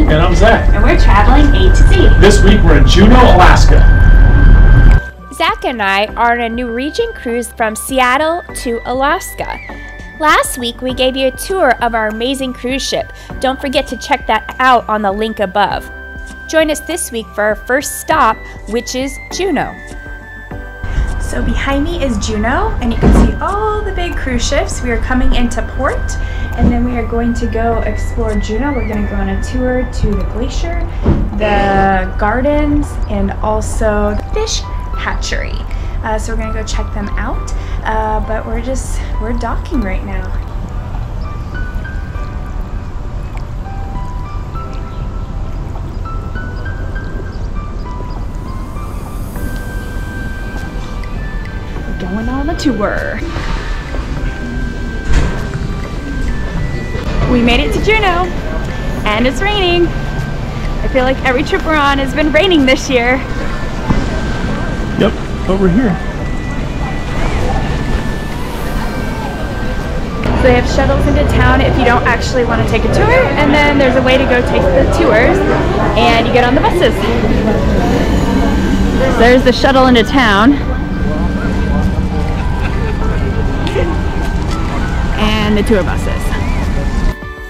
And I'm Zach. And we're traveling A to Z. This week we're in Juneau, Alaska. Zach and I are on a Norwegian cruise from Seattle to Alaska. Last week we gave you a tour of our amazing cruise ship. Don't forget to check that out on the link above. Join us this week for our first stop, which is Juneau. So behind me is Juneau, and you can see all the big cruise ships. We are coming into port, and then we are going to go explore Juneau. We're going to go on a tour to the glacier, the gardens, and also the fish hatchery. So we're going to go check them out, but we're docking right now. Going on a tour. We made it to Juneau, and it's raining. I feel like every trip we're on has been raining this year. Yep, but we're here. So they have shuttles into town if you don't actually want to take a tour, and then there's a way to go take the tours, and you get on the buses. So there's the shuttle into town. And the tour buses.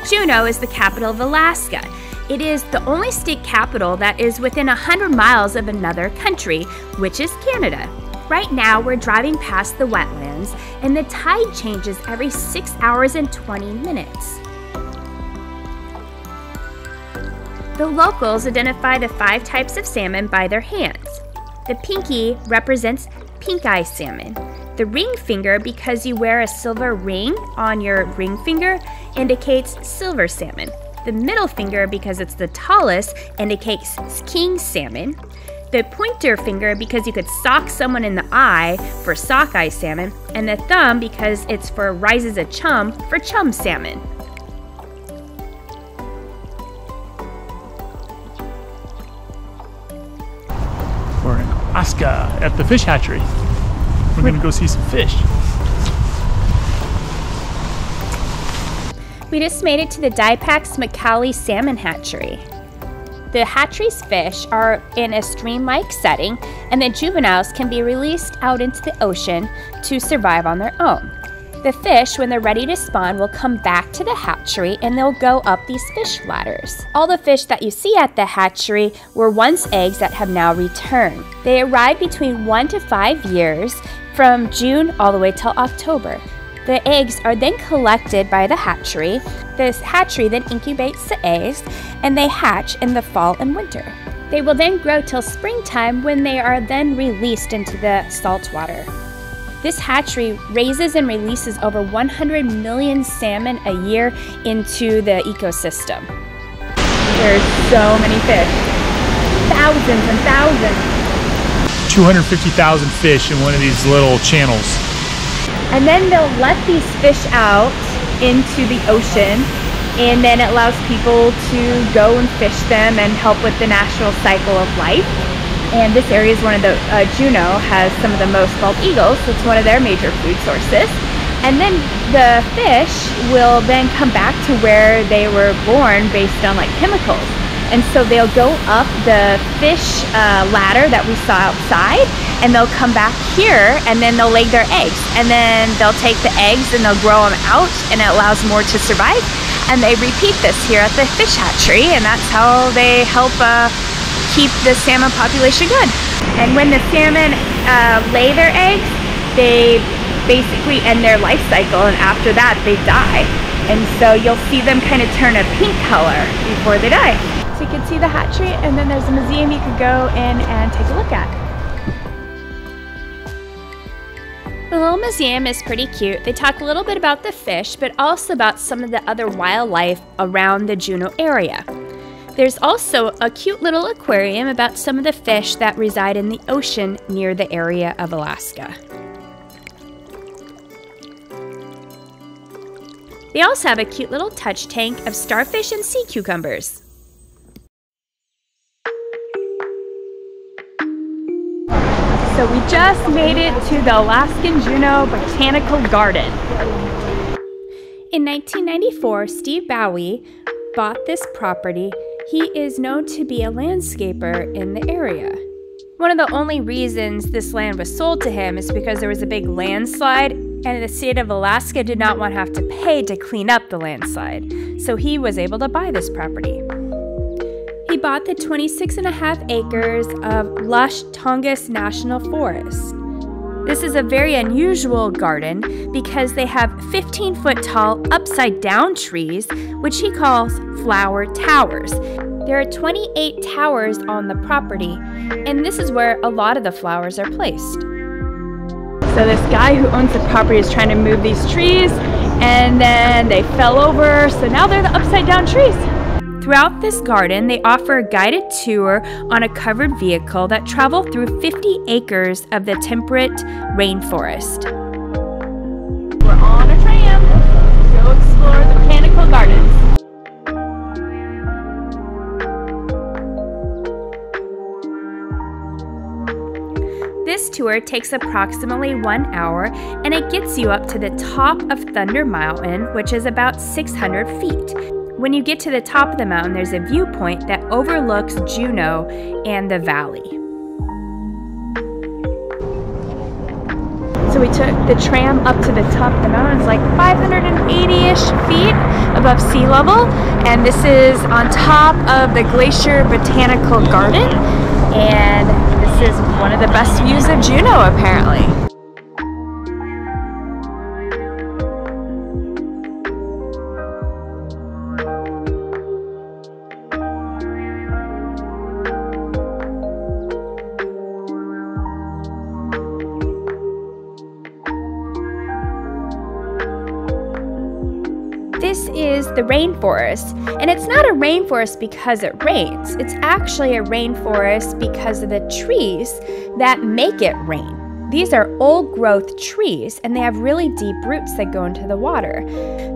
Juneau is the capital of Alaska. It is the only state capital that is within 100 miles of another country, which is Canada. Right now, we're driving past the wetlands, and the tide changes every 6 hours and 20 minutes. The locals identify the 5 types of salmon by their hands. The pinky represents pink eye salmon. The ring finger, because you wear a silver ring on your ring finger, indicates silver salmon. The middle finger, because it's the tallest, indicates king salmon. The pointer finger, because you could sock someone in the eye, for sockeye salmon. And the thumb, because it's for rises a chum, for chum salmon. We're in Alaska at the fish hatchery. We're going to go see some fish. We just made it to the Dipak's Macaulay Salmon Hatchery. The hatchery's fish are in a stream-like setting, and the juveniles can be released out into the ocean to survive on their own. The fish, when they're ready to spawn, will come back to the hatchery and they'll go up these fish ladders. All the fish that you see at the hatchery were once eggs that have now returned. They arrive between 1 to 5 years from June all the way till October. The eggs are then collected by the hatchery. This hatchery then incubates the eggs, and they hatch in the fall and winter. They will then grow till springtime, when they are then released into the salt water. This hatchery raises and releases over 100 million salmon a year into the ecosystem. There's so many fish. Thousands and thousands. 250,000 fish in one of these little channels. And then they'll let these fish out into the ocean, and then it allows people to go and fish them and help with the natural cycle of life. And this area is one of the, Juneau has some of the most bald eagles, so it's one of their major food sources. And then the fish will then come back to where they were born based on like chemicals. And so they'll go up the fish ladder that we saw outside, and they'll come back here, and then they'll lay their eggs. And then they'll take the eggs and they'll grow them out, and it allows more to survive. And they repeat this here at the fish hatchery, and that's how they help keep the salmon population good. And when the salmon lay their eggs, they basically end their life cycle, and after that they die. And so you'll see them kind of turn a pink color before they die. So you can see the hatchery, and then there's a museum you could go in and take a look at. The little museum is pretty cute. They talk a little bit about the fish, but also about some of the other wildlife around the Juneau area. There's also a cute little aquarium about some of the fish that reside in the ocean near the area of Alaska. They also have a cute little touch tank of starfish and sea cucumbers. So we just made it to the Alaskan Juneau Botanical Garden. In 1994, Steve Bowie bought this property He is known to be a landscaper in the area. One of the only reasons this land was sold to him is because there was a big landslide and the state of Alaska did not want to have to pay to clean up the landslide, so he was able to buy this property. He bought the 26.5 acres of lush Tongass National Forest. This is a very unusual garden because they have 15-foot tall upside-down trees, which he calls flower towers. There are 28 towers on the property, and this is where a lot of the flowers are placed. So this guy who owns the property is trying to move these trees, and then they fell over, so now they're the upside-down trees. Throughout this garden, they offer a guided tour on a covered vehicle that travel through 50 acres of the temperate rainforest. We're on a tram to go explore the botanical gardens. This tour takes approximately 1 hour, and it gets you up to the top of Thunder Mountain, which is about 600 feet. When you get to the top of the mountain, there's a viewpoint that overlooks Juneau and the valley. So we took the tram up to the top of the mountain. It's like 580-ish feet above sea level, and this is on top of the Glacier Botanical Garden, and this is one of the best views of Juneau, apparently. This is the rainforest, and it's not a rainforest because it rains. It's actually a rainforest because of the trees that make it rain. These are old-growth trees, and they have really deep roots that go into the water.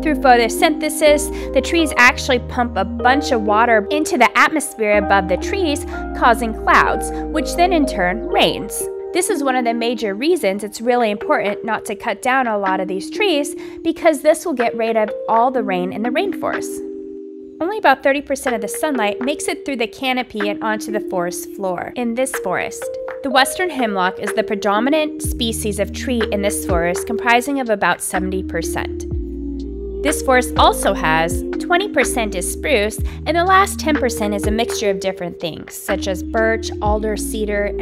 Through photosynthesis, the trees actually pump a bunch of water into the atmosphere above the trees, causing clouds, which then in turn rains. This is one of the major reasons it's really important not to cut down a lot of these trees, because this will get rid of all the rain in the rainforest. Only about 30% of the sunlight makes it through the canopy and onto the forest floor. In this forest, the western hemlock is the predominant species of tree in this forest, comprising of about 70%. This forest also has 20% is spruce, and the last 10% is a mixture of different things, such as birch, alder, cedar.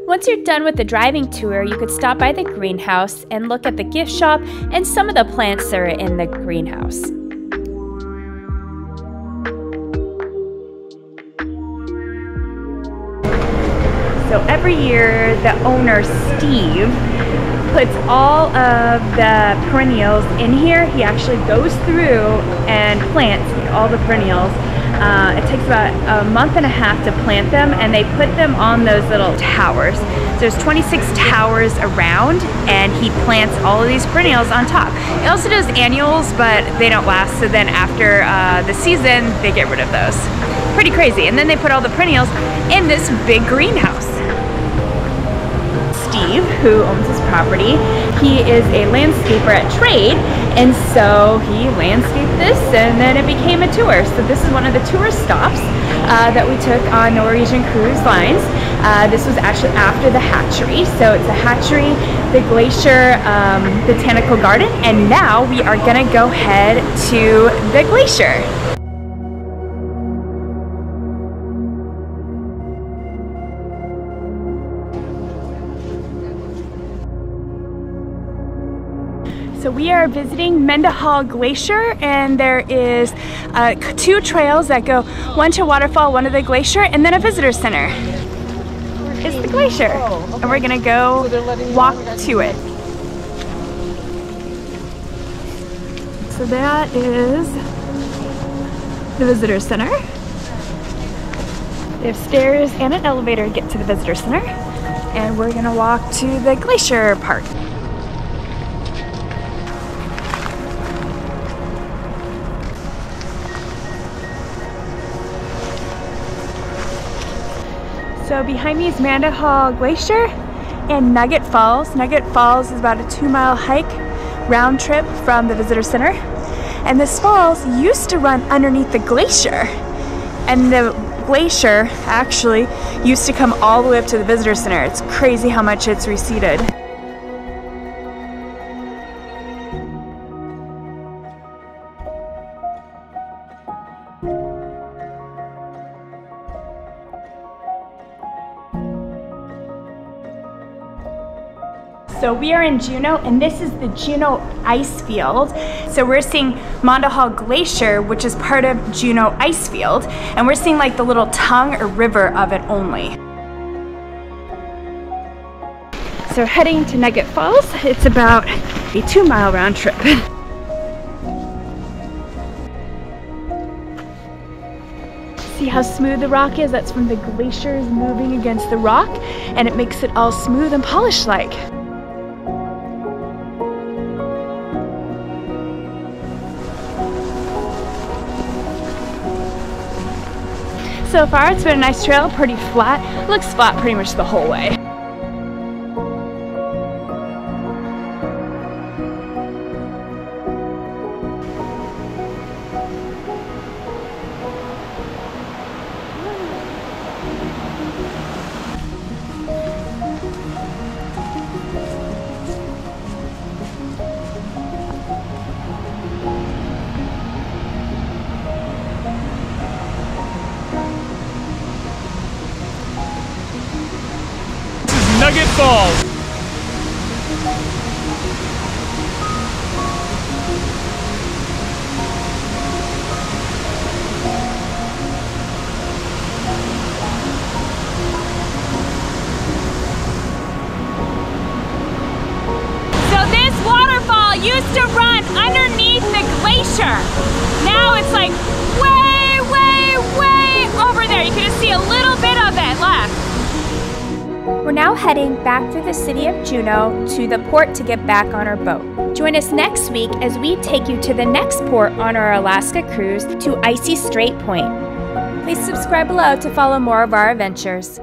Once you're done with the driving tour, you could stop by the greenhouse and look at the gift shop and some of the plants that are in the greenhouse. So every year, the owner, Steve, puts all of the perennials in here. He actually goes through and plants all the perennials. It takes about a month and a half to plant them, and they put them on those little towers. So there's 26 towers around, and he plants all of these perennials on top. He also does annuals, but they don't last, so then after the season, they get rid of those. Pretty crazy. And then they put all the perennials in this big greenhouse. Steve, who owns this property, he is a landscaper at trade, and so he landscaped this, and then it became a tour. So this is one of the tour stops that we took on Norwegian Cruise lines. This was actually after the hatchery, so it's a hatchery, the Glacier Botanical Garden, and now we are gonna go head to the glacier. So we are visiting Mendenhall Glacier, and there is 2 trails that go, one to waterfall, one to the glacier, and then a visitor center. It's the glacier, and we're gonna go walk to it. So that is the visitor center. They have stairs and an elevator to get to the visitor center, and we're gonna walk to the glacier part. So behind me is Mendenhall Glacier and Nugget Falls. Nugget Falls is about a 2-mile hike round trip from the visitor center. And this falls used to run underneath the glacier. And the glacier actually used to come all the way up to the visitor center. It's crazy how much it's receded. So we are in Juneau, and this is the Juneau Ice Field. So we're seeing Mendenhall Glacier, which is part of Juneau Ice Field, and we're seeing like the little tongue or river of it only. So we're heading to Nugget Falls. It's about a 2-mile round trip. See how smooth the rock is? That's from the glaciers moving against the rock, and it makes it all smooth and polished like. So far, it's been a nice trail, pretty flat. It looks flat pretty much the whole way. Nugget Falls. So this waterfall used to run underneath the glacier. Now it's like way, way, way over there. You can just see a little bit of it left. We're now heading back through the city of Juneau to the port to get back on our boat. Join us next week as we take you to the next port on our Alaska cruise to Icy Strait Point. Please subscribe below to follow more of our adventures.